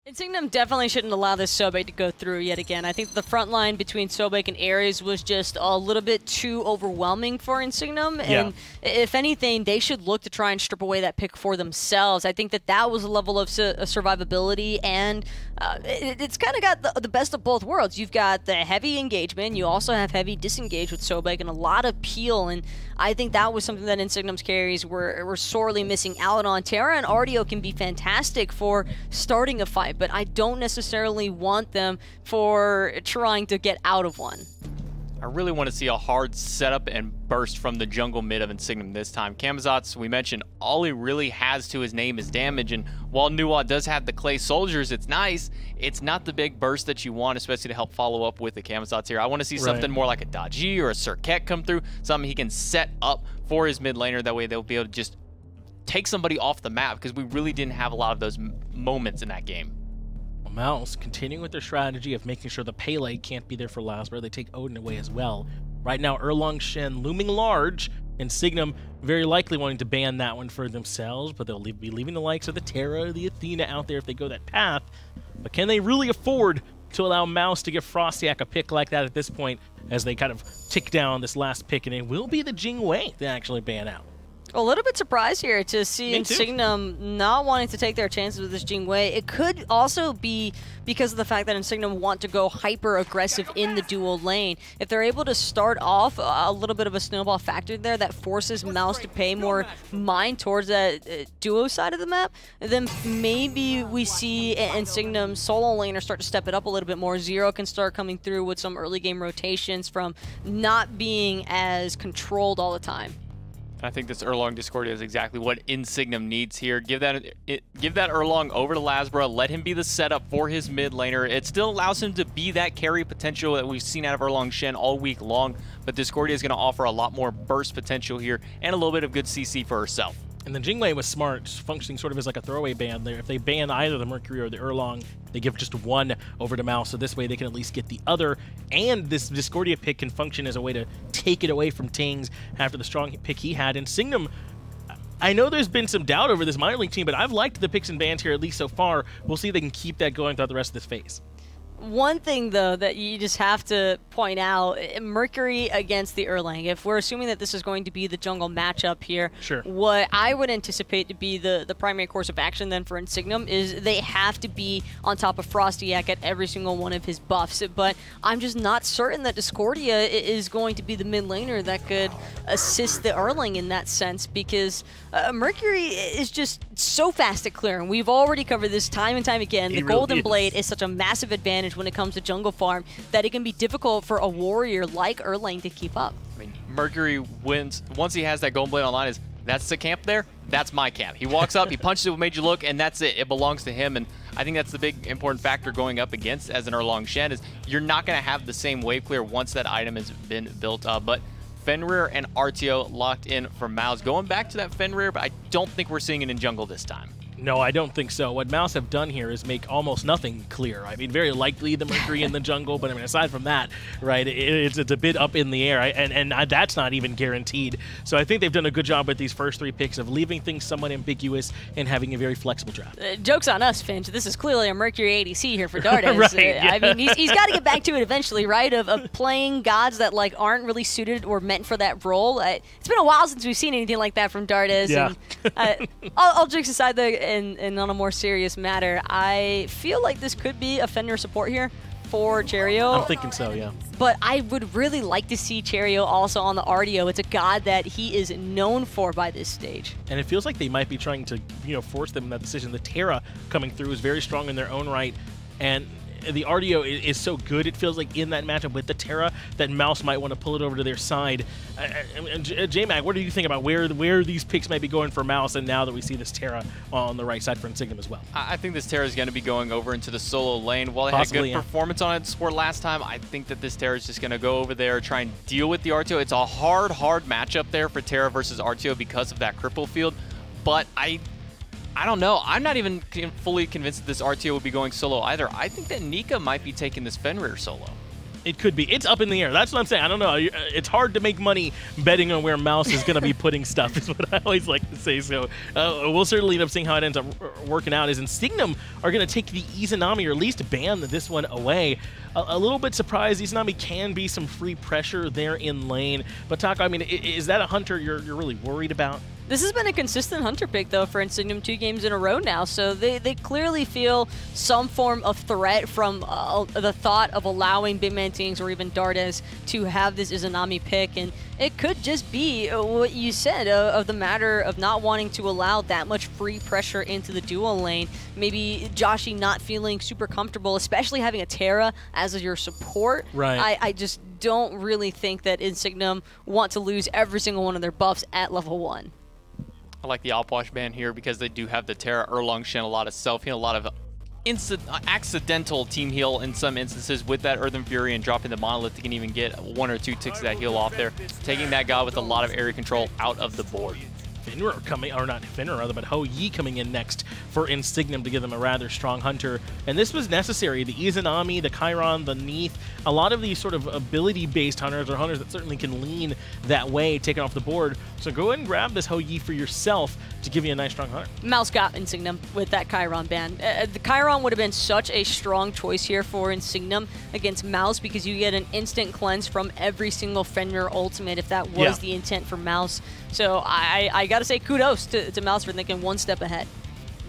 Insignem definitely shouldn't allow this Sobek to go through yet again. I think the front line between Sobek and HRX was just a little bit too overwhelming for Insignem, and if anything, they should look to try and strip away that pick for themselves. I think that that was a level of survivability, and it's kind of got the best of both worlds. You've got the heavy engagement, you also have heavy disengage with Sobek, and a lot of peel, and I think that was something that Insignem's carries were sorely missing out on. Terra and Ardeo can be fantastic for starting a fight, but I don't necessarily want them for trying to get out of one. I really want to see a hard setup and burst from the jungle mid of Insignem this time. Camazotz, we mentioned, all he really has to his name is damage, and while Nuwa does have the clay soldiers, it's nice. It's not the big burst that you want, especially to help follow up with the Camazotz here. I want to see something more like a Daji or a Circuit come through, something he can set up for his mid laner. That way they'll be able to just take somebody off the map, because we really didn't have a lot of those moments in that game. Mouse continuing with their strategy of making sure the Pele can't be there for LASBRA. They take Odin away as well. Right now, Erlang Shen looming large, and Insignem very likely wanting to ban that one for themselves, but they'll be leaving the likes of the Terra, the Athena out there if they go that path. But can they really afford to allow Mouse to give FrostiaK a pick like that at this point, as they kind of tick down this last pick, and it will be the Jingwei to actually ban out. A little bit surprised here to see Insignem not wanting to take their chances with this Jingwei. It could also be because of the fact that Insignem want to go hyper-aggressive in the dual lane. If they're able to start off a little bit of a snowball factor there that forces Mouse to pay more mind towards that duo side of the map, then maybe we see Insignem's solo laner start to step it up a little bit more. Zearoe can start coming through with some early game rotations from not being as controlled all the time. I think this Erlang Discordia is exactly what Insignem needs here. Give that Erlang over to LASBRA. Let him be the setup for his mid laner. It still allows him to be that carry potential that we've seen out of Erlang Shen all week long, but Discordia is going to offer a lot more burst potential here and a little bit of good CC for herself. And the Jingwei was smart, functioning sort of as like a throwaway ban there. If they ban either the Mercury or the Erlang, they give just one over to Mouse, so this way they can at least get the other. And this Discordia pick can function as a way to take it away from Tingz after the strong pick he had. And Insignem, I know there's been some doubt over this minor league team, but I've liked the picks and bans here, at least so far. We'll see if they can keep that going throughout the rest of this phase. One thing, though, that you just have to point out, Mercury against the Erlang. If we're assuming that this is going to be the jungle matchup here, what I would anticipate to be the primary course of action then for Insignem is they have to be on top of FrostiaK at every single one of his buffs. But I'm just not certain that Discordia is going to be the mid laner that could assist the Erlang in that sense, because Mercury is just so fast at clearing. We've already covered this time and time again. The Golden Blade is such a massive advantage when it comes to jungle farm that it can be difficult for a warrior like Erlang to keep up. I mean, Mercury wins once he has that Golden Blade online. That's the camp there, that's my camp. He walks up, he punches it with Made You Look, and that's it. It belongs to him, and I think that's the big important factor going up against as an Erlang Shen is you're not going to have the same wave clear once that item has been built up. But Fenrir and Artio locked in for Mouse. Going back to that Fenrir, but I don't think we're seeing it in jungle this time. No, I don't think so. What Mouse have done here is make almost nothing clear. I mean, very likely the Mercury in the jungle, but I mean, aside from that, right, it's a bit up in the air, and that's not even guaranteed. So I think they've done a good job with these first three picks of leaving things somewhat ambiguous and having a very flexible draft. Joke's on us, Finch. This is clearly a Mercury ADC here for Dardez. I mean, he's got to get back to it eventually, right, of playing gods that like aren't really suited or meant for that role. It's been a while since we've seen anything like that from Dardez. Yeah. And, all jokes aside, though, and on a more serious matter, I feel like this could be a Fenrir support here for Cherryo. I'm thinking so, yeah. But I would really like to see Cherryo also on the Ardeo. It's a god that he is known for by this stage. And it feels like they might be trying to, force them in that decision. The Terra coming through is very strong in their own right, and the Ardeo is so good, it feels like in that matchup with the Terra that Mouse might want to pull it over to their side. J-Mag, what do you think about where these picks might be going for Mouse, and now that we see this Terra on the right side for Insignem as well? I think this Terra is going to be going over into the solo lane. While it had good performance on its support last time, I think that this Terra is just going to go over there, try and deal with the Artio. It's a hard matchup there for Terra versus Artio because of that cripple field, but I don't know. I'm not even fully convinced that this Artio would be going solo either. I think that Nika might be taking this Fenrir solo. It could be. It's up in the air. That's what I'm saying. I don't know. It's hard to make money betting on where Mouse is going to be putting stuff, is what I always like to say. So we'll certainly end up seeing how it ends up working out. Is Insignem are going to take the Izanami, or at least ban this one away. A little bit surprised. Izanami can be some free pressure there in lane. But Taco, I mean, is that a Hunter you're really worried about? This has been a consistent Hunter pick, though, for Insignem 2 games in a row now, so they clearly feel some form of threat from the thought of allowing BigManTingz or even Dardez to have this Izanami pick, and it could just be what you said of the matter of not wanting to allow that much free pressure into the dual lane. Maybe Joshy not feeling super comfortable, especially having a Terra as your support. Right. I just don't really think that Insignem want to lose every single one of their buffs at level 1. I like the Opwash ban here because they do have the Terra, Erlang Shen, a lot of self-heal, a lot of accidental team heal in some instances with that Earthen Fury, and dropping the Monolith that can even get 1 or 2 ticks of that heal off there, taking that guy with a lot of area control out of the board. Finra coming, or not Finra rather, but Ho-Yi coming in next for Insignem to give them a rather strong Hunter. And this was necessary. The Izanami, the Chiron, the Neath, a lot of these sort of ability-based Hunters, or Hunters that certainly can lean that way, take it off the board. So go ahead and grab this Ho-Yi for yourself to give you a nice strong Hunter. Mouse got Insignem with that Chiron ban. The Chiron would have been such a strong choice here for Insignem against Mouse, because you get an instant cleanse from every single Fenrir ultimate if that was the intent for Mouse. So I gotta say kudos to Mouse for thinking one step ahead.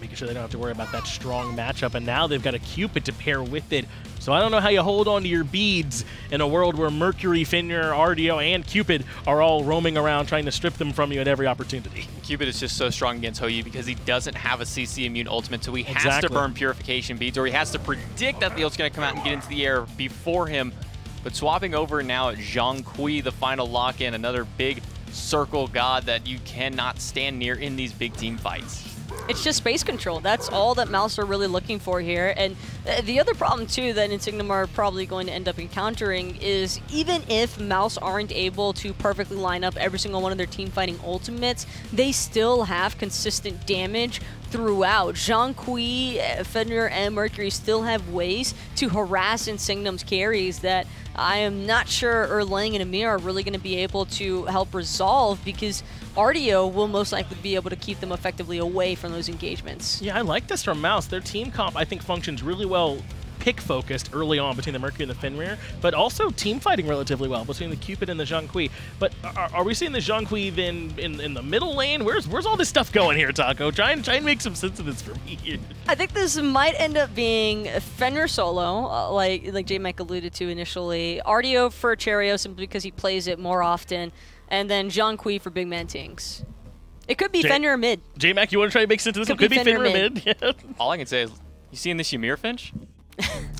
Making sure they don't have to worry about that strong matchup, and now they've got a Cupid to pair with it. So I don't know how you hold on to your beads in a world where Mercury, Fenrir, RDO, and Cupid are all roaming around trying to strip them from you at every opportunity. Cupid is just so strong against Ho-Yi because he doesn't have a CC immune ultimate, so he has to burn Purification beads, or he has to predict that the ult's going to come out and get into the air before him. But swapping over now at Zhang Kui, the final lock-in, another big circle god that you cannot stand near in these big team fights. It's just space control. That's all that Mouse are really looking for here. And the other problem, too, that Insignem are probably going to end up encountering is even if Mouse aren't able to perfectly line up every single one of their team fighting ultimates, they still have consistent damage throughout. Zhang Kui, Fenrir, and Mercury still have ways to harass Insignem's carries that I am not sure Erlang and Amir are really going to be able to help resolve, because RDO will most likely be able to keep them effectively away from those engagements. Yeah, I like this from Mouse. Their team comp, I think, functions really well pick-focused early on between the Mercury and the Fenrir, but also team fighting relatively well between the Cupid and the Zhang Kui. But are we seeing the Zhang Kui then in the middle lane? Where's all this stuff going here, Taco? Try and make some sense of this for me here. I think this might end up being Fenrir solo, like J-Mike alluded to initially. RDO for Cherryo simply because he plays it more often, and then Zhang Kui for BigManTingz. It could be Fenrir mid. J-Mac, you want to try to make sense of this? Could be Fenrir mid. Yeah. All I can say is, you seeing this Ymir Finch?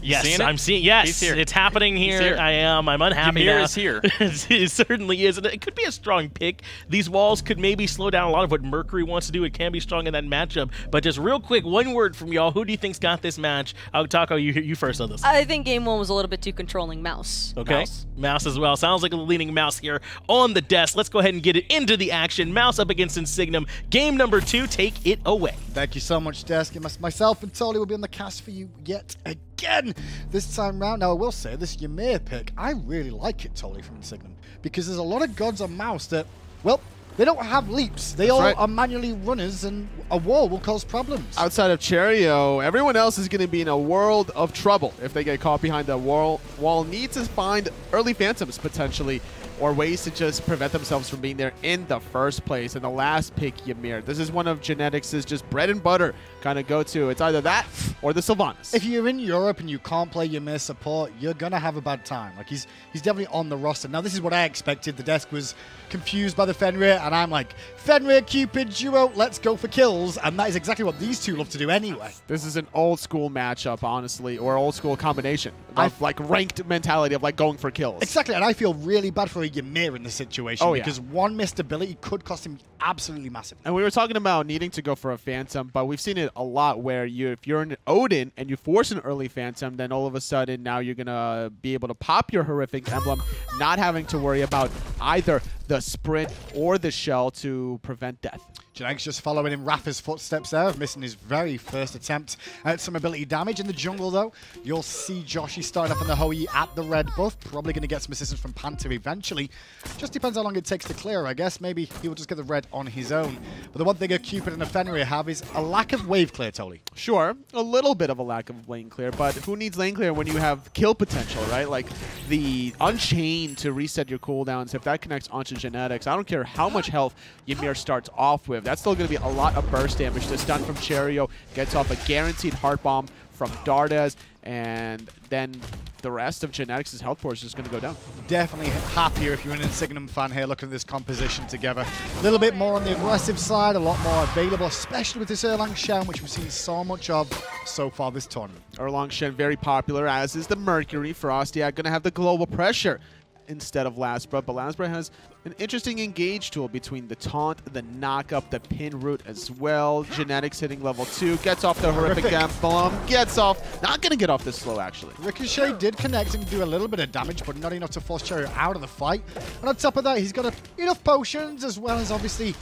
Yes, I'm seeing. Yes, it's happening here. Here. I am. I'm unhappy Ymir now. is here. It certainly is. And it could be a strong pick. These walls could maybe slow down a lot of what Mercury wants to do. It can be strong in that matchup. But just real quick, one word from y'all. Who do you think's got this match? Taco, you first on this. I think game 1 was a little bit too controlling Mouse. Okay. Mouse as well. Sounds like a leaning Mouse here on the desk. Let's go ahead and get it into the action. Mouse up against Insignem. Game number 2. Take it away. Thank you so much, Desk. Myself and Tolly will be on the cast for you yet again this time round. Now, I will say, this Ymir pick, I really like it, Tolly, from Insignem, because there's a lot of gods on Mouse that, well, they don't have leaps. They all are manually runners, and a wall will cause problems. Outside of Cherryo, everyone else is going to be in a world of trouble if they get caught behind the wall. Need to find early Phantoms, potentially, or ways to just prevent themselves from being there in the first place. And the last pick, Ymir. This is one of Genetics' just bread and butter kind of go-to. It's either that or the Sylvanas. If you're in Europe and you can't play Ymir support, you're going to have a bad time. Like, he's definitely on the roster. Now, this is what I expected. The Desk was confused by the Fenrir, and I'm like, Fenrir, Cupid, duo, let's go for kills. And that is exactly what these two love to do anyway. This is an old-school matchup, honestly, or old-school combination of, like, ranked mentality of, like, going for kills. Exactly, and I feel really bad for Ymir in this situation because one missed ability could cost him absolutely massive. And we were talking about needing to go for a Phantom, but we've seen it a lot where if you're an Odin and you force an early Phantom, then all of a sudden now you're going to be able to pop your horrific emblem, not having to worry about either the sprint or the shell to prevent death. HRX just following in Rafa's footsteps there, missing his very first attempt at some ability damage. In the jungle, though, you'll see Joshy starting off on the Hoi at the red buff. Probably going to get some assistance from Panther eventually. Just depends how long it takes to clear, I guess. Maybe he will just get the red on his own. But the one thing a Cupid and a Fenrir have is a lack of wave clear, Tolly. Sure, a little bit of a lack of lane clear, but who needs lane clear when you have kill potential, right? Like the Unchain to reset your cooldowns, if that connects onto genetics, I don't care how much health Ymir starts off with. That's still going to be a lot of burst damage. The stun from Cherryo gets off a guaranteed heart bomb from Dardez, and then the rest of Genetics' health force is just going to go down. Definitely happier if you're an Insignem fan here looking at this composition together. A little bit more on the aggressive side, a lot more available, especially with this Erlang Shen, which we've seen so much of so far this tournament. Erlang Shen very popular, as is the Mercury. FrostiaK going to have the global pressure instead of LASBRA, but LASBRA has an interesting engage tool between the taunt, the knock-up, the pin route as well. Genetics hitting level 2, gets off the horrific emblem, gets off, not going to get off this slow actually. Ricochet did connect and do a little bit of damage, but not enough to force Cherryo out of the fight. And on top of that, he's got enough potions, as well as obviously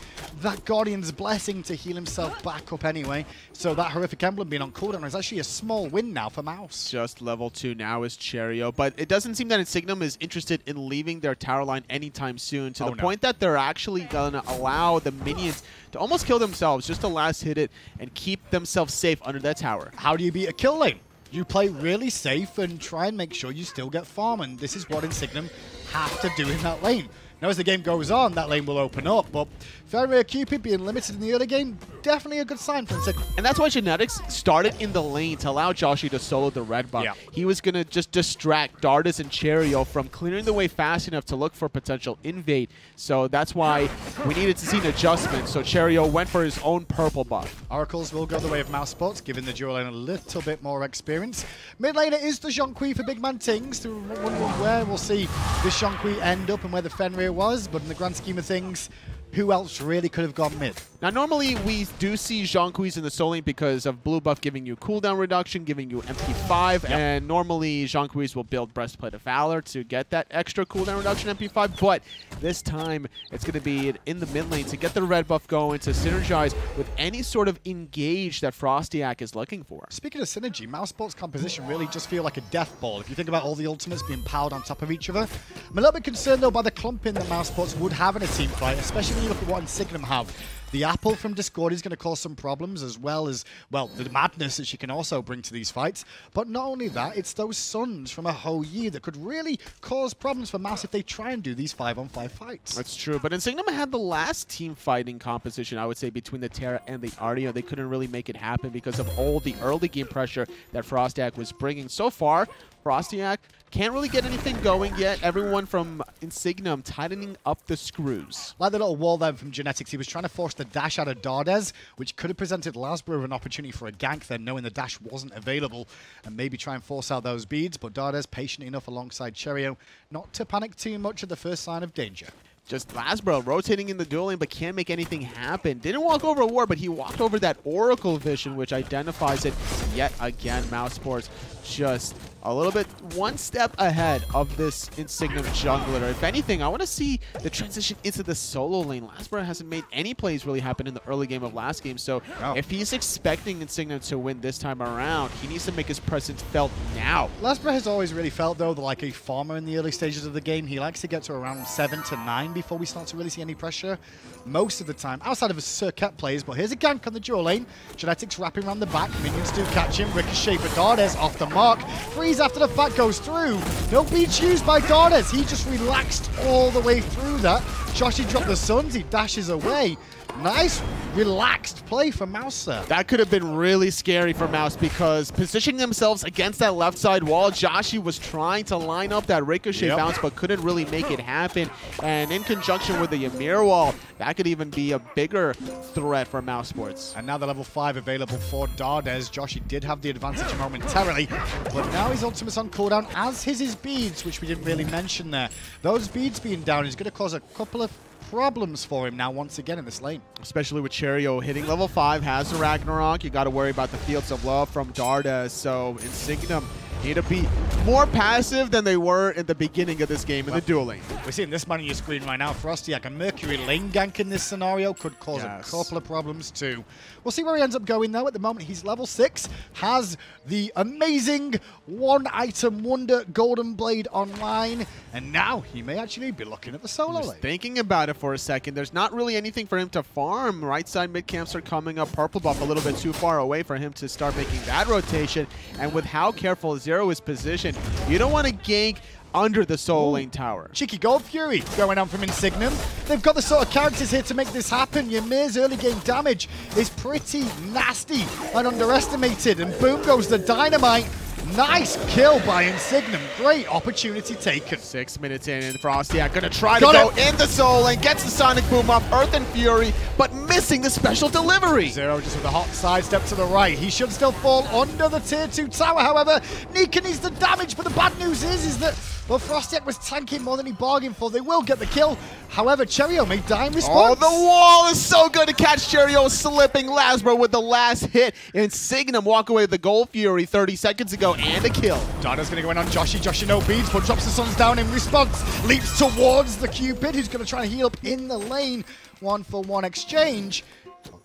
that Guardian's Blessing to heal himself back up anyway. So that horrific emblem being on cooldown is actually a small win now for Mouse. Just level 2 now is Cherryo, but it doesn't seem that Insignem is interested in leaving their tower line anytime soon, to the point that they're actually going to allow the minions to almost kill themselves just to last hit it and keep themselves safe under that tower. How do you beat a kill lane? You play really safe and try and make sure you still get farm, and this is what Insignem have to do in that lane. Now, as the game goes on, that lane will open up, but Fenrir Cupid being limited in the early game, definitely a good sign for Insignem. And that's why Genetics started in the lane to allow Joshy to solo the red buff. Yeah. He was going to just distract Dardez and Cherryo from clearing the way fast enough to look for potential invade. So that's why we needed to see an adjustment. So Cherryo went for his own purple buff. Oracles will go the way of mousesports, giving the dual lane a little bit more experience. Mid laner is the Zhonghui for BigManTingz. To wondering where we'll see the Zhonghui end up and where the Fenrir was, but in the grand scheme of things, who else really could have gone mid? Now, normally we do see Zhonghuis in the solo lane because of blue buff giving you cooldown reduction, giving you MP5, and normally Zhonghuis will build Breastplate of Valor to get that extra cooldown reduction MP5, but this time it's going to be in the mid lane to get the red buff going, to synergize with any sort of engage that FrostiaK is looking for. Speaking of synergy, mousesports composition really just feel like a death ball. If you think about all the ultimates being piled on top of each other, I'm a little bit concerned though by the clumping that mousesports would have in a team fight, especially when you look at what Insignem have. The apple from Discord is going to cause some problems, as well as, well, the madness that she can also bring to these fights. But not only that, it's those suns from a Hoi that could really cause problems for Mouse if they try and do these 5-on-5 fights. That's true, but Insignem had the last team fighting composition, I would say, between the Terra and the Artio. They couldn't really make it happen because of all the early game pressure that FrostiaK was bringing. So far, FrostiaK can't really get anything going yet. Everyone from Insignem tightening up the screws. Like the little wall there from Genetics, he was trying to force the dash out of Dardez, which could have presented LASBRA with an opportunity for a gank then, knowing the dash wasn't available, and maybe try and force out those beads, but Dardez patient enough alongside Cherryo not to panic too much at the first sign of danger. Just LASBRA rotating in the duel lane, but can't make anything happen. Didn't walk over a ward, but he walked over that Oracle Vision, which identifies it yet again. mousesports just a little bit one step ahead of this Insignem jungler. If anything, I want to see the transition into the solo lane. LASBRA hasn't made any plays really happen in the early game of last game, so if he's expecting Insignem to win this time around, he needs to make his presence felt now. LASBRA has always really felt, though, like a farmer in the early stages of the game. He likes to get to around 7 to 9 before we start to really see any pressure most of the time, outside of his circuit plays. But here's a gank on the dual lane. Genetics wrapping around the back. Minions do catch him. Ricochet for Dardez off the mark. Freeze after the fact goes through. No beats used by Dardez. He just relaxed all the way through that. Joshy dropped the suns. He dashes away. Nice, relaxed play for Mouse there. That could have been really scary for Mouse because positioning themselves against that left side wall, Joshy was trying to line up that Ricochet bounce but couldn't really make it happen. And in conjunction with the Ymir wall, that could even be a bigger threat for mousesports. And now the level 5 available for Dardez. Joshy did have the advantage momentarily, but now his ultimate's on cooldown, as his beads, which we didn't really mention there. Those beads being down is going to cause a couple of problems for him now once again in this lane. Especially with Cherryo hitting level 5, has the Ragnarok. You got to worry about the Fields of Love from Dardez. So Insignem need to be more passive than they were in the beginning of this game in the duel lane. We're seeing this man on your screen right now, FrostiaK. A Mercury lane gank in this scenario could cause a couple of problems too. We'll see where he ends up going though. At the moment, he's level 6, has the amazing one-item wonder Golden Blade online, and now he may actually be looking at the solo lane. Thinking about it for a second, there's not really anything for him to farm. Right side mid camps are coming up. Purple buff a little bit too far away for him to start making that rotation, and with how careful Zearoe is positioned, you don't want to gank under the solo lane tower. Cheeky Gold Fury going on from Insignem. They've got the sort of characters here to make this happen. Ymir's early game damage is pretty nasty and underestimated. And boom goes the dynamite. Nice kill by Insignem. Great opportunity taken. 6 minutes in, and FrostiaK gonna try to go in the solo lane, gets the Sonic Boom off Earth and Fury, but missing the special delivery. Zearoe just with a hot sidestep to the right. He should still fall under the tier 2 tower. However, Nika needs the damage, but the bad news is that, well, FrostiaK was tanking more than he bargained for. They will get the kill. However, Cherryo may die in response. Oh, the wall is so good to catch Cherryo slipping. LASBRA with the last hit. Insignem walk away with the Gold Fury 30 seconds ago and a kill. Dardez going to go in on Joshy. Joshy no beads, but drops the Suns down in response. Leaps towards the Cupid, who's going to try and heal up in the lane. 1-for-1 exchange.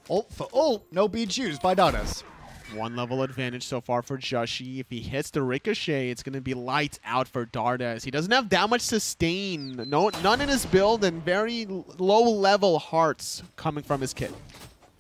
Ult for ult. No beads used by Dardez. 1 level advantage so far for Joshy. If he hits the ricochet, it's going to be lights out for Dardez. He doesn't have that much sustain. None in his build, and very low-level hearts coming from his kit.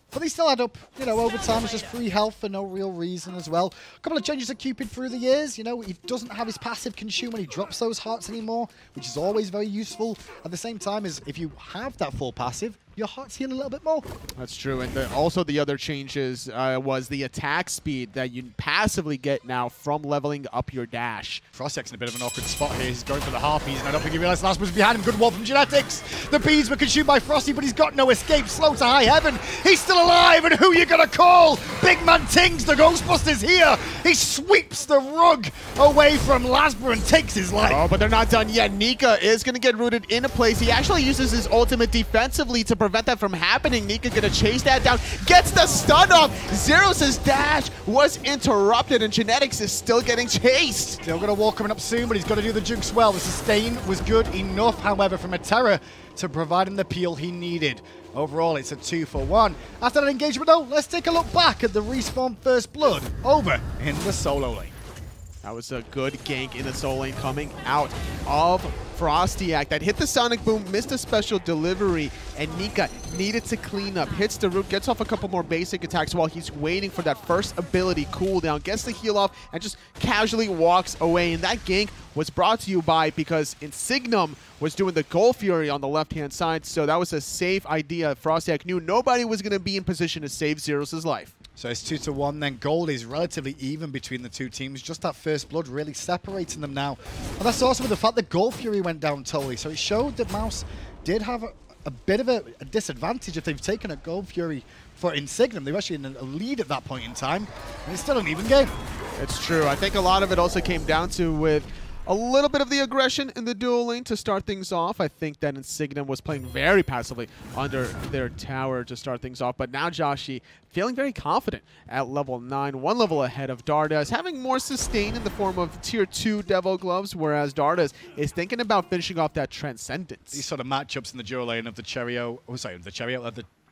But they still add up, you know, over time. It's just free health for no real reason as well. A couple of changes to Cupid through the years. You know, he doesn't have his passive consume when he drops those hearts anymore, which is always very useful. At the same time as if you have that full passive, your hearts heal a little bit more. That's true. And also the other changes was the attack speed that you passively get now from leveling up your dash. FrostiaK's in a bit of an awkward spot here. He's going for the harpies, and I don't think he realized LASBRA was behind him. Good wall from Genetics. The bees were consumed by Frosty, but he's got no escape. Slow to high heaven. He's still alive, and who you gonna call? BigManTingz, the Ghostbusters here. He sweeps the rug away from LASBRA and takes his life. Oh, but they're not done yet. Nika is gonna get rooted into place. He actually uses his ultimate defensively to prevent that from happening. Nika gonna chase that down, gets the stun off. Zeroe's dash was interrupted, and Genetics is still getting chased. Still gonna wall coming up soon, but he's got to do the jukes well. The sustain was good enough, however, from a Terror to provide him the peel he needed. Overall, it's a 2-for-1. After that engagement, though, let's take a look back at the respawn First Blood over in the solo lane. That was a good gank in the solo lane coming out of FrostiaK. That hit the Sonic Boom, missed a special delivery, and Nika needed to clean up. Hits the root, gets off a couple more basic attacks while he's waiting for that first ability cooldown, gets the heal off, and just casually walks away. And that gank was brought to you by, because Insignem was doing the Gold Fury on the left-hand side, so that was a safe idea. FrostiaK knew nobody was going to be in position to save Zeroe's life. So it's 2-1 then. Gold is relatively even between the two teams. Just that First Blood really separating them now. And that's also with the fact that Gold Fury went down totally. So it showed that Mouse did have a bit of a disadvantage if they've taken a Gold Fury for Insignem. They were actually in a lead at that point in time. And it's still an even game. It's true. I think a lot of it also came down to with a little bit of the aggression in the dual lane to start things off. I think that Insignem was playing very passively under their tower to start things off. But now Joshy feeling very confident at level 9, 1 level ahead of Dardez, having more sustain in the form of tier 2 Devil Gloves, whereas Dardez is thinking about finishing off that Transcendence. These sort of matchups in the dual lane of the Cherryo,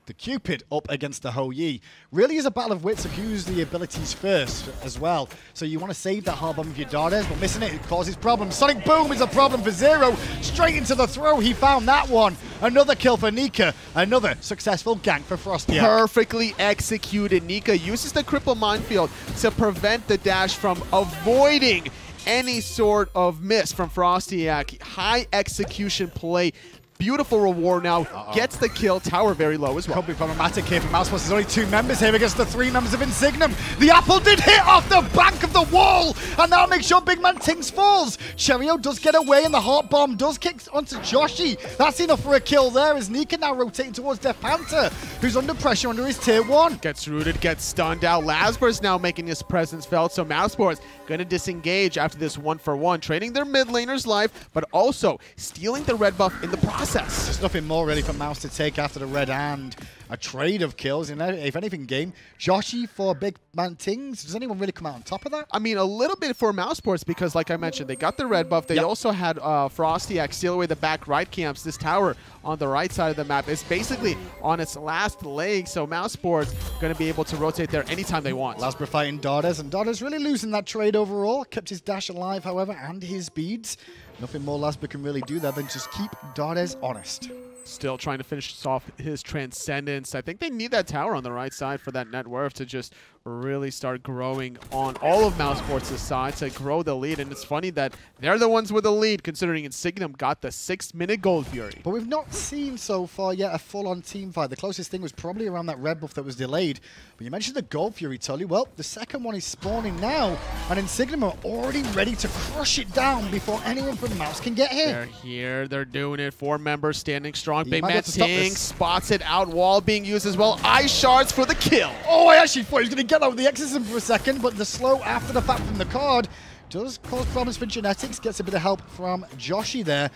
the Cupid up against the Ho-Yi really is a battle of wits of who's the abilities first as well. So you want to save that hard bomb of your Dardez, but missing it causes problems. Sonic Boom is a problem for Zearoe. Straight into the throw, he found that one. Another kill for Nika. Another successful gank for FrostiaK. Perfectly executed. Nika uses the Cripple Minefield to prevent the dash from avoiding any sort of miss from FrostiaK. High execution play. Beautiful reward now. Gets the kill. Tower very low as well. Could be problematic here for mousesports. There's only 2 members here against the 3 members of Insignem. The apple did hit off the bank of the wall, and that makes sure BigManTingz falls. Cherryo does get away, and the heart bomb does kick onto Joshy. That's enough for a kill there, as Nika now rotating towards Deathpanter, who's under pressure under his tier 1. Gets rooted, gets stunned out. LASBRA is now making his presence felt, so mousesports going to disengage after this 1-for-1, trading their mid laner's life, but also stealing the red buff in the process. There's nothing more really for Mouse to take after the red hand. a trade of kills. And if anything, game, Joshy for BigManTingz. Does anyone really come out on top of that? I mean, a little bit for mousesports because, like I mentioned, they got the red buff. They also had FrostiaK steal away the back right camps. This tower on the right side of the map is basically on its last leg, so mousesports going to be able to rotate there anytime they want. LASBRA fighting Dardez, and Dardez really losing that trade overall. Kept his dash alive, however, and his beads. Nothing more LASBRA can really do there than just keep Dardez honest. Still trying to finish off his Transcendence. I think they need that tower on the right side for that net worth to just really start growing on all of mousesports' side to grow the lead. And it's funny that they're the ones with the lead, considering Insignem got the 6-minute Gold Fury. But we've not seen so far yet a full-on team fight. The closest thing was probably around that red buff that was delayed. But you mentioned the Gold Fury, Tully. Well, the second one is spawning now, and Insignem are already ready to crush it down before anyone from Mouse can get here. They're here. They're doing it. 4 members standing strong. BigManTingz spots it out. Wall being used as well. Ice shards for the kill. Oh, I actually thought he was going to get that with the exorcism for a second, but the slow after the fact from the card does cause problems for Genetics. Gets a bit of help from Joshy there.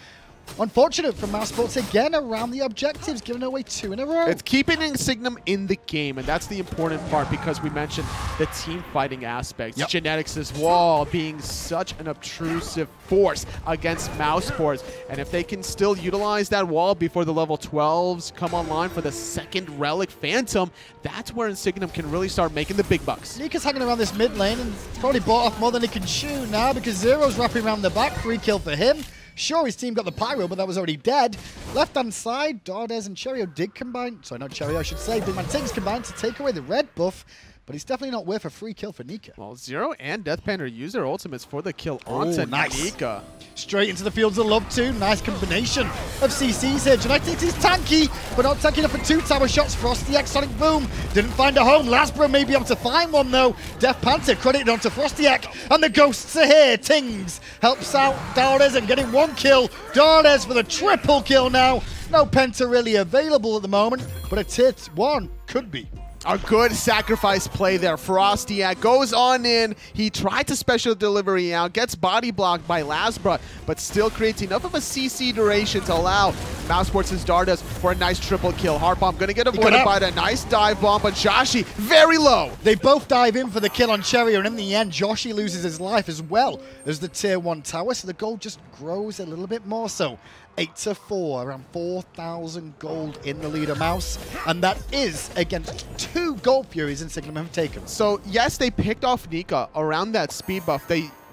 Unfortunate for mousesports again around the objectives, giving away 2 in a row. It's keeping Insignem in the game, and that's the important part because we mentioned the team fighting aspects. Yep. Genetics' wall being such an obtrusive force against mousesports, and if they can still utilize that wall before the level 12s come online for the second relic Phantom, that's where Insignem can really start making the big bucks. Nika's hanging around this mid lane and probably bought off more than he can chew now because Zearoe's wrapping around the back. 3 kill for him. Sure, his team got the Pyro, but that was already dead. Left-hand side, Dardez and Cherryo did combine. Sorry, not Cherryo, I should say. BigManTingz combined to take away the red buff, but he's definitely not worth a free kill for Nika. Well, Zearoe and Deathpanter use their ultimates for the kill onto Nika. Straight into the fields of love too. Nice combination of CCs here. Genetics is tanky, but not tanky enough for 2 tower shots. FrostiaK, Sonic Boom, didn't find a home. LASBRA may be able to find one though. Deathpanter credited onto FrostiaK, and the ghosts are here. Tingz helps out Dardez and getting 1 kill. Dardez for the triple kill now. No Penta really available at the moment, but a tier 1 could be. A good sacrifice play there. FrostiaK goes on in. He tried to special delivery out, gets body blocked by LASBRA, but still creates enough of a CC duration to allow mousesports' Dardez for a nice triple kill. Heart bomb going to get avoided by that nice dive bomb, but Joshy very low. They both dive in for the kill on Cherryo, and in the end, Joshy loses his life as well as the tier 1 tower, so the gold just grows a little bit more so. 8-4, around 4,000 gold in the leader Mouse, and that is against 2 Gold Furies Insignem have taken. So yes, they picked off Nika around that speed buff,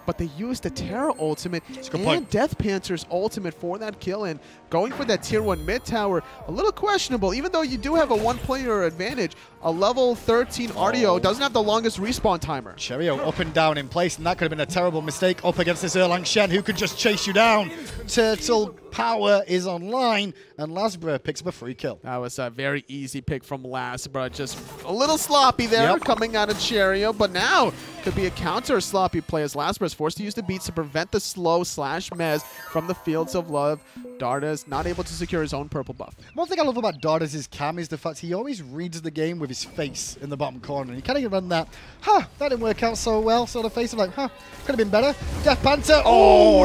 but they used the Terra ultimate and Deathpanter's ultimate for that kill, and going for that tier 1 mid tower, a little questionable, even though you do have a 1-player advantage. A level 13 RDO doesn't have the longest respawn timer. Cherryo up and down in place, and that could have been a terrible mistake up against this Erlang Shen, who could just chase you down. Turtle power is online, and LASBRA picks up a free kill. That was a very easy pick from LASBRA, just a little sloppy there coming out of Cherryo, but now could be a counter sloppy play as LASBRA is forced to use the beats to prevent the slow /mez from the Fields of Love. Dardez not able to secure his own purple buff. One thing I love about Dardez's cam is the fact he always reads the game with his face in the bottom corner. You can't even run that, that didn't work out so well, sort of face of like, could have been better. Deathpanter,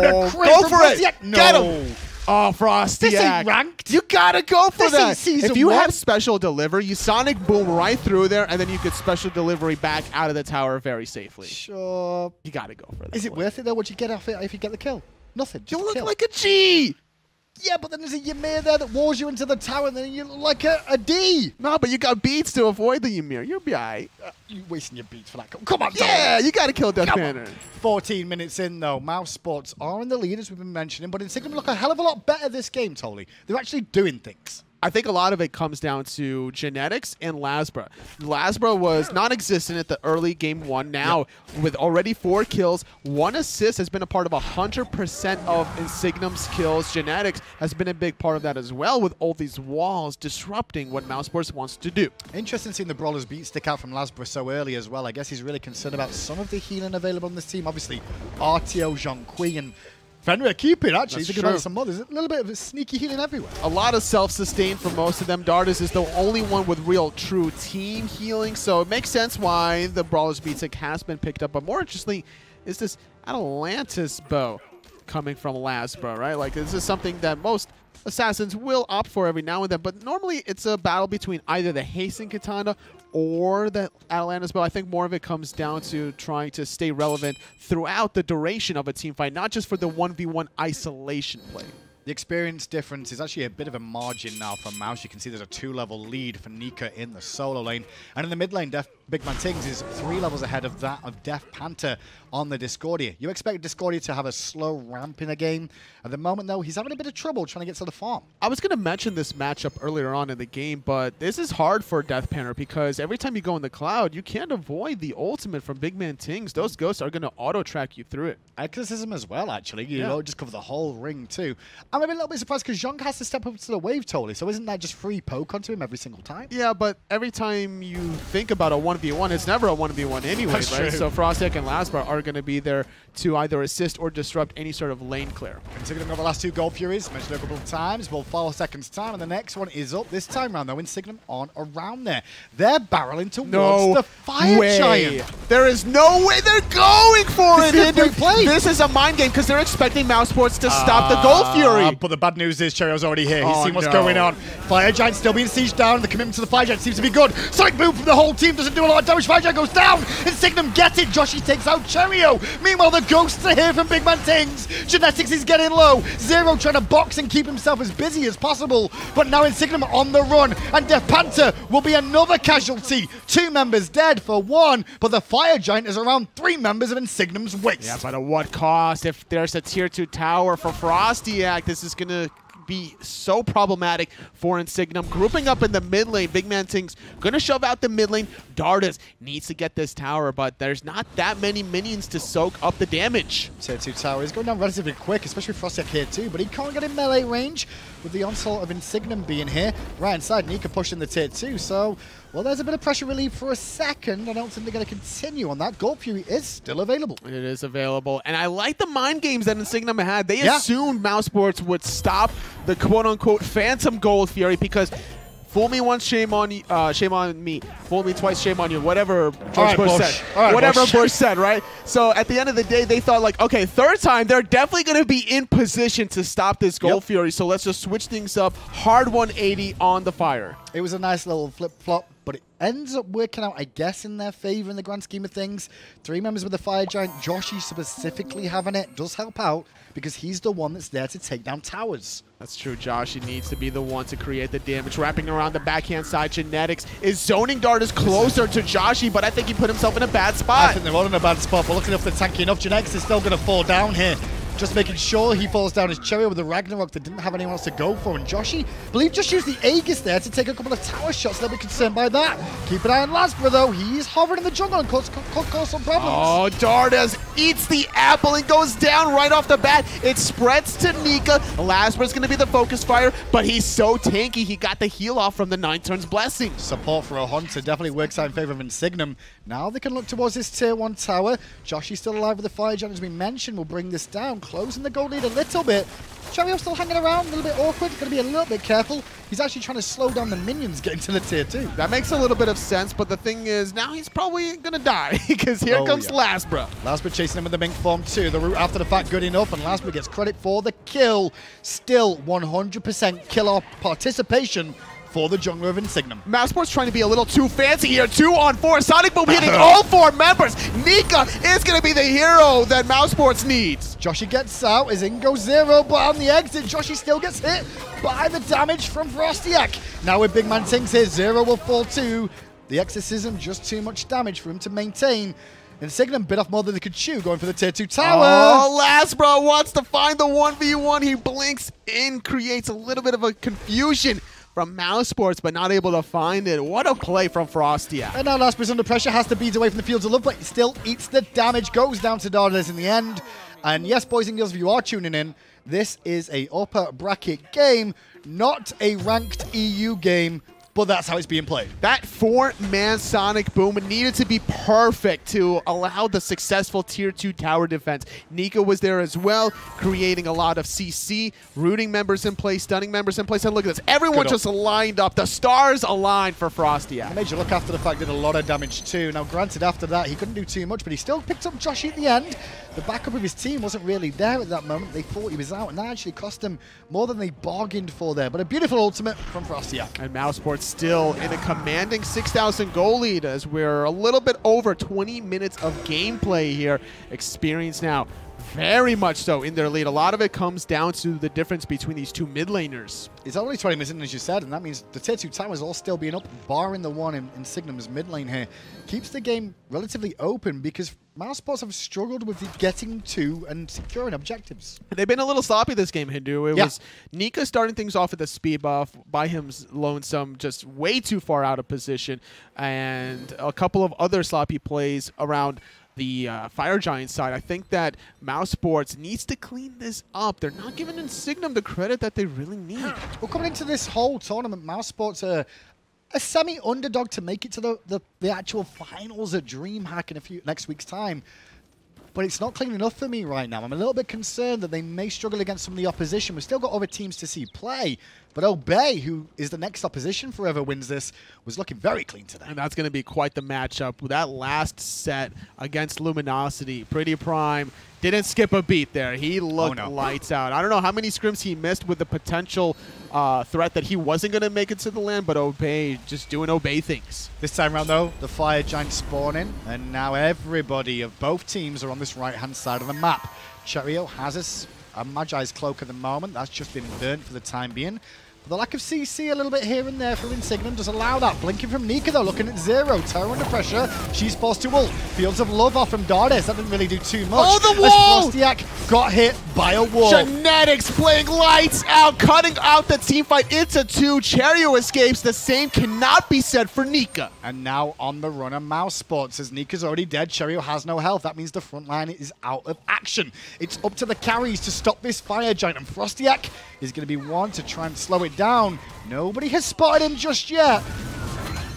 the crit go for it! FrostiaK. No. Get him! Oh, FrostiaK. This ain't ranked. You gotta go for that. If you 1. have special delivery, you Sonic Boom right through there, and then you could special delivery back out of the tower very safely. Sure. You gotta go for that. Is it worth it though? What'd you get off it if you get the kill? Nothing. You look like a G! Yeah, but then there's a Ymir there that walls you into the tower, and then you look like a D. No, but you got beats to avoid the Ymir. You'll be alright. You wasting your beats for that. Come on, yeah, you got to kill Deathpanter. 14 minutes in, though. mousesports are in the lead, as we've been mentioning, but Insignem look a hell of a lot better this game, Tolly. They're actually doing things. I think a lot of it comes down to Genetics and LASBRA. LASBRA was non-existent at the early game 1. Now, with already 4 kills, 1 assist has been a part of 100% of Insignem's kills. Genetics has been a big part of that as well, with all these walls disrupting what mousesports wants to do. Interesting seeing the Brawler's beat stick out from LASBRA so early as well. I guess he's really concerned about some of the healing available on this team. Obviously, RTO, Zhongqi, and Fenrir keeping, actually. Thinking about some more. There's a little bit of a sneaky healing everywhere. A lot of self-sustain for most of them. Dardez is the only one with real true team healing, so it makes sense why the Brawler's Beat Stick has been picked up. But more interestingly is this Atlantis bow coming from LASBRA, right? Like, this is something that most assassins will opt for every now and then, but normally it's a battle between either the Hasten Katana or the Atlantis bow. I think more of it comes down to trying to stay relevant throughout the duration of a team fight, not just for the 1v1 isolation play. The experience difference is actually a bit of a margin now for Mouse. You can see there's a 2-level lead for Nika in the solo lane. And in the mid lane, BigManTingz is 3 levels ahead of that of Deathpanter on the Discordia. You expect Discordia to have a slow ramp in the game. At the moment, though, he's having a bit of trouble trying to get to the farm. I was going to mention this matchup earlier on in the game, but this is hard for Deathpanter because every time you go in the cloud, you can't avoid the ultimate from BigManTingz. Those ghosts are going to auto-track you through it. Exorcism as well, actually. You know, just cover the whole ring, too. I'm a little bit surprised because Zhong has to step up to the wave totally, so isn't that just free poke onto him every single time? Yeah, but every time you think about a 1v1, it's never a 1v1 anyway, right? True. So FrostiaK and LASBRA are going to be there to either assist or disrupt any sort of lane clear. Insignem got the last 2 Gold Furies, mentioned a couple of times, well, 4 seconds time, and the next one is up. This time round, though, Insignem on around there. They're barreling towards the Fire Giant. There is no way they're going for it. This is a mind game because they're expecting mousesports to stop the Gold Fury. But the bad news is Cherryo's already here. He's seen what's going on. Fire Giant still being sieged down. The commitment to the Fire Giant seems to be good. Sonic Boom from the whole team doesn't do a lot of damage. Fire Giant goes down. Insignem gets it. Joshy takes out Cherryo. Meanwhile, the ghosts are here from BigManTingz. Genetics is getting low. Zearoe trying to box and keep himself as busy as possible. But now Insignem on the run. And Deathpanter will be another casualty. 2 members dead for 1. But the Fire Giant is around 3 members of Insignem's waist. Yeah, but at what cost? If there's a tier 2 tower for FrostiaK, this is going to be so problematic for Insignem. Grouping up in the mid lane, BigManTingz gonna shove out the mid lane. Dardez needs to get this tower, but there's not that many minions to soak up the damage. Tier 2 tower is going down relatively quick, especially FrostiaK here too, but he can't get in melee range with the onslaught of Insignem being here. Right inside, Nika pushing the tier 2, so well, there's a bit of pressure relief for a second. I don't think they're going to continue on that. Gold Fury is still available. It is available. And I like the mind games that Insignem had. They assumed mousesports would stop the quote-unquote phantom Gold Fury because fool me once, shame on me. Fool me twice, shame on you. Whatever George Bush said. Whatever Bush said, right? So at the end of the day, they thought like, okay, 3rd time, they're definitely going to be in position to stop this Gold Fury. So let's just switch things up. Hard 180 on the fire. It was a nice little flip-flop, but it ends up working out, I guess, in their favor in the grand scheme of things. 3 members with the Fire Giant, Joshy specifically having it, does help out because he's the one that's there to take down towers. That's true. Joshy needs to be the one to create the damage. Wrapping around the backhand side, Genetics is zoning Dardez closer to Joshy, but I think he put himself in a bad spot. I think they're all in a bad spot, but looking if they're tanky enough, Genetics is still going to fall down here. Just making sure he falls down as Cherryo with the Ragnarok that didn't have anyone else to go for. And Joshy, I believe, just used the Aegis there to take a couple of tower shots. They'll be concerned by that. Keep an eye on LASBRA, though. He's hovering in the jungle and cause some problems. Oh, Dardez eats the apple and goes down right off the bat. It spreads to Nika. LASBRA's going to be the focus fire, but he's so tanky. He got the heal off from the 9 turns blessing. Support for a Hunter definitely works out in favor of Insignem. Now they can look towards this tier 1 tower. Joshy's still alive with the Fire Giant, as we mentioned. We'll bring this down, closing the gold lead a little bit. Cherryo still hanging around, a little bit awkward. Going to be a little bit careful. He's actually trying to slow down the minions getting to the tier 2. That makes a little bit of sense, but the thing is, now he's probably going to die because here comes LASBRA. LASBRA chasing him with the mink form too. The route after the fact good enough, and LASBRA gets credit for the kill. Still 100% kill participation for the jungler of Insignem. mousesports trying to be a little too fancy here. 2 on 4. Sonic Boom hitting all 4 members. Nika is going to be the hero that mousesports needs. Joshy gets out as in goes Zearoe, but on the exit, Joshy still gets hit by the damage from FrostiaK. Now with BigManTingz here, Zearoe will fall too. The exorcism, just too much damage for him to maintain. Insignem bit off more than they could chew, going for the tier 2 tower. Oh, LASBRA wants to find the 1v1. He blinks in, creates a little bit of a confusion from mousesports, but not able to find it. What a play from FrostiaK. And now LASBRA's under pressure, has to beat away from the Fields of Love, but still eats the damage, goes down to Dardez in the end. And yes, boys and girls, if you are tuning in, this is a upper bracket game, not a ranked EU game, but that's how it's being played. That 4-man Sonic Boom needed to be perfect to allow the successful tier 2 tower defense. Nika was there as well, creating a lot of CC, rooting members in place, stunning members in place. And look at this, everyone just lined up. The stars aligned for FrostiaK. Major look after the fact did a lot of damage too. Now granted, after that he couldn't do too much, but he still picked up Joshy at the end. the backup of his team wasn't really there at that moment. They thought he was out, and that actually cost them more than they bargained for there. But a beautiful ultimate from FrostiaK. And mousesports still in a commanding 6,000 goal lead as we're a little bit over 20 minutes of gameplay here. Experience now very much so in their lead. A lot of it comes down to the difference between these two mid laners. It's only 20 minutes in, as you said, and that means the tier 2 towers all still being up, barring the one in Insignem's mid lane here. Keeps the game relatively open because mousesports have struggled with getting to and securing objectives. They've been a little sloppy this game, Hindu. It was Nika starting things off with a speed buff, by him lonesome, just way too far out of position, and a couple of other sloppy plays around the Fire Giant side. I think that mousesports needs to clean this up. They're not giving Insignem the credit that they really need. Well, coming into this whole tournament, mousesports are a semi-underdog to make it to the actual finals at DreamHack in next week's time. But it's not clean enough for me right now. I'm a little bit concerned that they may struggle against some of the opposition. We've still got other teams to see play. But Obey, who is the next opposition for whoever wins this, was looking very clean today. And that's going to be quite the matchup. With that last set against Luminosity, Pretty Prime didn't skip a beat there. He looked lights out. I don't know how many scrims he missed with the potential threat that he wasn't going to make it to the land, but Obey just doing Obey things. This time around, though, the Fire Giant spawning, and now everybody of both teams are on this right-hand side of the map. Cherryo has a Magi's Cloak at the moment. That's just been burnt for the time being. But the lack of CC a little bit here and there from Insignem does allow that. Blinking from Nika, though, looking at Zearoe. Terror under pressure. She's forced to ult. Fields of Love off from Dardez. That didn't really do too much. Oh, the wall! As FrostiaK got hit by a wall. Genetics playing lights out, cutting out the team fight into two. Cherryo escapes. The same cannot be said for Nika. And now on the run of mousesports. As Nika's already dead, Cherryo has no health. That means the front line is out of action. It's up to the carries to stop this Fire Giant. And FrostiaK is going to be one to try and slow it down. Nobody has spotted him just yet.